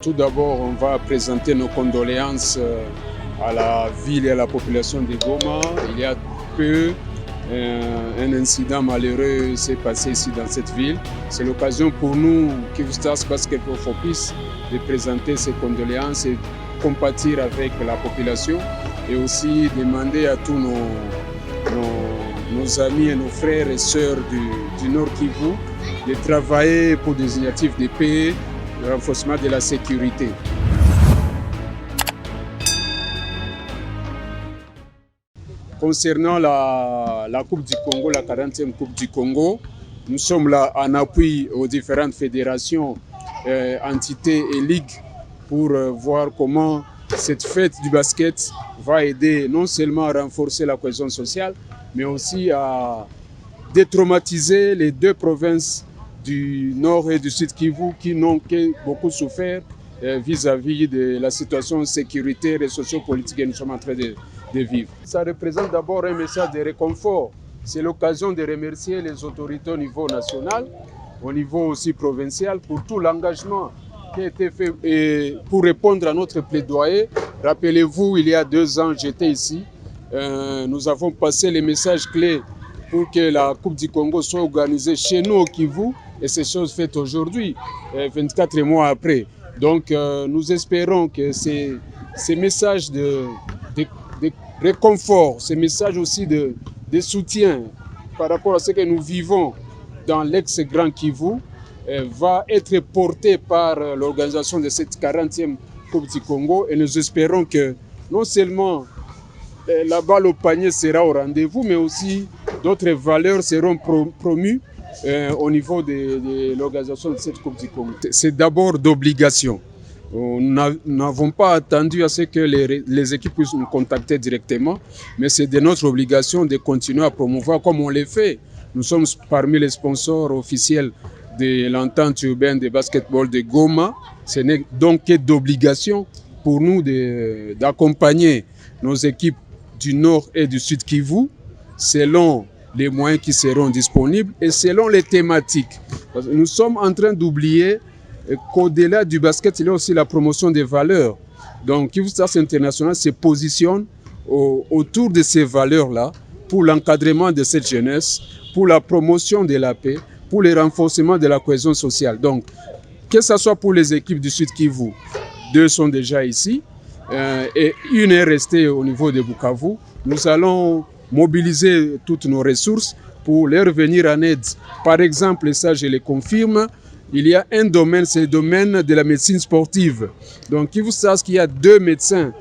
Tout d'abord, on va présenter nos condoléances à la ville et à la population de Goma. Il y a peu, un incident malheureux s'est passé ici dans cette ville. C'est l'occasion pour nous, Kivu Stars Basketball Focus, de présenter ces condoléances et compatir avec la population et aussi demander à tous nos amis et nos frères et sœurs du Nord Kivu de travailler pour des initiatives de paix, le renforcement de la sécurité. Concernant la Coupe du Congo, la 40e Coupe du Congo, nous sommes là en appui aux différentes fédérations, entités et ligues pour voir comment cette fête du basket va aider non seulement à renforcer la cohésion sociale, mais aussi à détraumatiser les deux provinces du Nord et du Sud Kivu qui n'ont que beaucoup souffert vis-à-vis de la situation sécuritaire et sociopolitique que nous sommes en train de vivre. Ça représente d'abord un message de réconfort. C'est l'occasion de remercier les autorités au niveau national, au niveau aussi provincial pour tout l'engagement qui a été fait et pour répondre à notre plaidoyer. Rappelez-vous, il y a 2 ans, j'étais ici. Nous avons passé les messages clés pour que la Coupe du Congo soit organisée chez nous au Kivu. Et ces choses faites aujourd'hui, 24 mois après. Donc nous espérons que ces messages de réconfort, ces messages aussi de soutien par rapport à ce que nous vivons dans l'ex-Grand Kivu va être porté par l'organisation de cette 40e Coupe du Congo. Et nous espérons que non seulement la balle au panier sera au rendez-vous, mais aussi d'autres valeurs seront promues au niveau de l'organisation de cette Coupe du Congo. C'est d'abord d'obligation. Nous n'avons pas attendu à ce que les équipes puissent nous contacter directement, mais c'est de notre obligation de continuer à promouvoir comme on l'a fait. Nous sommes parmi les sponsors officiels de l'entente urbaine de basketball de Goma. Ce n'est donc que d'obligation pour nous d'accompagner nos équipes du Nord et du Sud Kivu selon les moyens qui seront disponibles et selon les thématiques. Parce que nous sommes en train d'oublier qu'au-delà du basket, il y a aussi la promotion des valeurs. Donc Kivu Stars International se positionne autour de ces valeurs-là pour l'encadrement de cette jeunesse, pour la promotion de la paix, pour le renforcement de la cohésion sociale. Donc, que ce soit pour les équipes du Sud Kivu, 2 sont déjà ici, et une est restée au niveau de Bukavu. Nous allons mobiliser toutes nos ressources pour leur venir en aide. Par exemple, et ça je le confirme, il y a un domaine, c'est le domaine de la médecine sportive. Donc, il faut savoir qu'il y a 2 médecins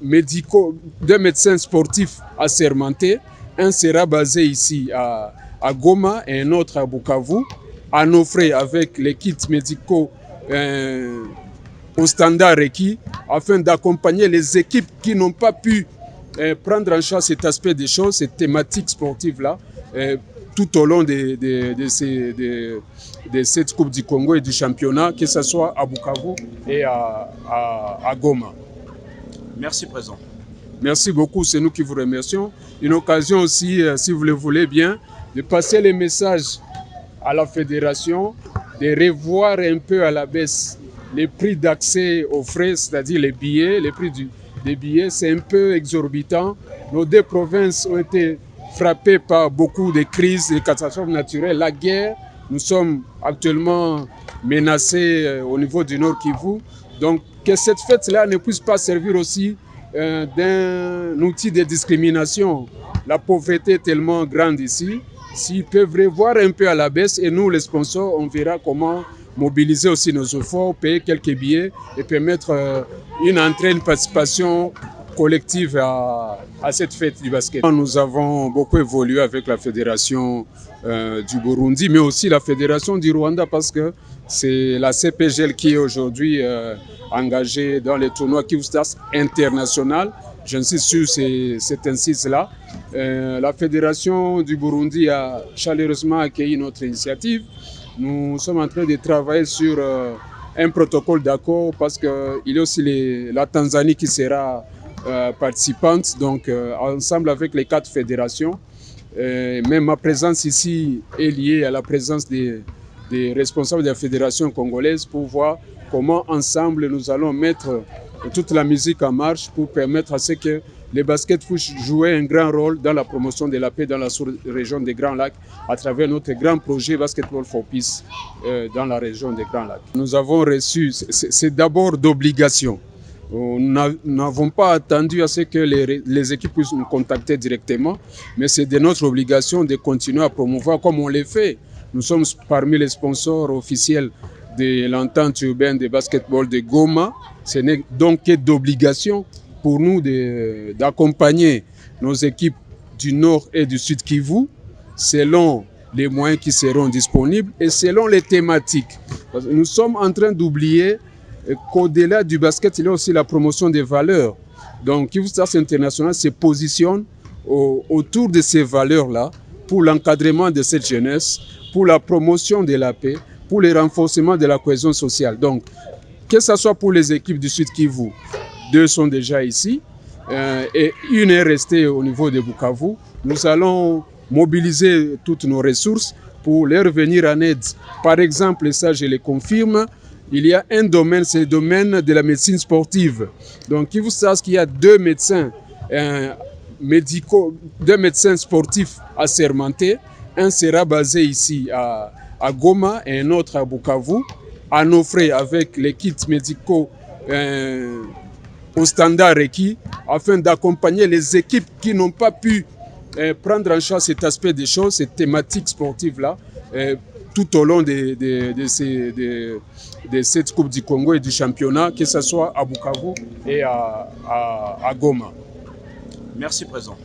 médicaux, 2 médecins sportifs assermentés. Un sera basé ici à Goma et un autre à Bukavu, en offre avec les kits médicaux au standard requis, afin d'accompagner les équipes qui n'ont pas pu prendre en charge cet aspect des choses, cette thématique sportive-là, tout au long de cette Coupe du Congo et du championnat, que ce soit à Bukavu et à Goma. Merci, Président. Merci beaucoup, c'est nous qui vous remercions. Une occasion aussi, si vous le voulez bien, de passer les messages à la fédération, de revoir un peu à la baisse les prix d'accès aux frais, c'est-à-dire les billets, les prix des billets, c'est un peu exorbitant. Nos 2 provinces ont été frappées par beaucoup de crises, de catastrophes naturelles, la guerre. Nous sommes actuellement menacés au niveau du Nord Kivu. Donc que cette fête-là ne puisse pas servir aussi d'un outil de discrimination. La pauvreté est tellement grande ici. S'ils peuvent revoir un peu à la baisse, et nous les sponsors, on verra comment mobiliser aussi nos efforts, payer quelques billets et permettre une entrée, une participation collective à cette fête du basket. Nous avons beaucoup évolué avec la fédération du Burundi, mais aussi la fédération du Rwanda, parce que c'est la CPGL qui est aujourd'hui engagée dans les tournois Kivu Stars International. J'insiste sur cet insiste-là. La fédération du Burundi a chaleureusement accueilli notre initiative. Nous sommes en train de travailler sur un protocole d'accord parce qu'il y a aussi la Tanzanie qui sera participante, donc ensemble avec les 4 fédérations. Même ma présence ici est liée à la présence des responsables de la fédération congolaise pour voir comment ensemble nous allons mettre toute la musique en marche pour permettre à ce que les baskets puissent jouer un grand rôle dans la promotion de la paix dans la sous-région des Grands Lacs à travers notre grand projet Basketball for Peace dans la région des Grands Lacs. Nous avons reçu, c'est d'abord d'obligation. Nous n'avons pas attendu à ce que les équipes puissent nous contacter directement, mais c'est de notre obligation de continuer à promouvoir comme on l'a fait. Nous sommes parmi les sponsors officiels de l'entente urbaine de basketball de Goma. Ce n'est donc que d'obligation pour nous d'accompagner nos équipes du Nord et du Sud Kivu selon les moyens qui seront disponibles et selon les thématiques. Nous sommes en train d'oublier qu'au-delà du basket, il y a aussi la promotion des valeurs. Donc Kivu Stars International se positionne autour de ces valeurs-là pour l'encadrement de cette jeunesse, pour la promotion de la paix, pour le renforcement de la cohésion sociale. Donc, que ce soit pour les équipes du Sud Kivu, 2 sont déjà ici et une est restée au niveau de Bukavu. Nous allons mobiliser toutes nos ressources pour leur venir en aide. Par exemple, et ça je le confirme, il y a un domaine, c'est le domaine de la médecine sportive. Donc, il faut savoir qu'il y a 2 médecins médicaux, 2 médecins sportifs assermentés. Un sera basé ici à Goma et un autre à Bukavu, à nos frais avec les kits médicaux au standard requis, afin d'accompagner les équipes qui n'ont pas pu prendre en charge cet aspect des choses, cette thématique sportive-là, tout au long de cette Coupe du Congo et du championnat, que ce soit à Bukavu et à Goma. Merci, Président.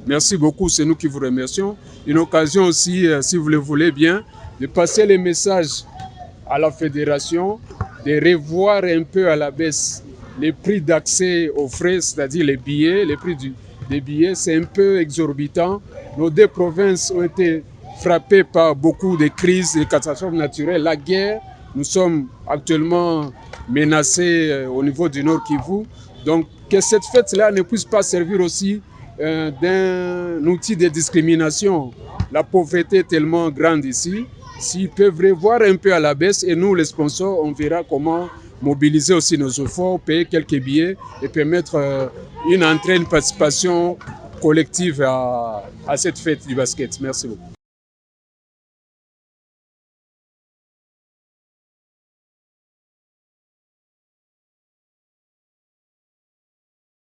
Merci beaucoup, c'est nous qui vous remercions. Une occasion aussi, si vous le voulez bien, de passer les messages à la fédération, de revoir un peu à la baisse les prix d'accès aux frais, c'est-à-dire les billets. Les prix des billets, c'est un peu exorbitant. Nos 2 provinces ont été frappées par beaucoup de crises et de catastrophes naturelles. La guerre, nous sommes actuellement menacés au niveau du Nord Kivu. Donc, que cette fête-là ne puisse pas servir aussi d'un outil de discrimination. La pauvreté est tellement grande ici. S'ils peuvent revoir un peu à la baisse et nous, les sponsors, on verra comment mobiliser aussi nos efforts, payer quelques billets et permettre une entrée, une participation collective à cette fête du basket. Merci beaucoup.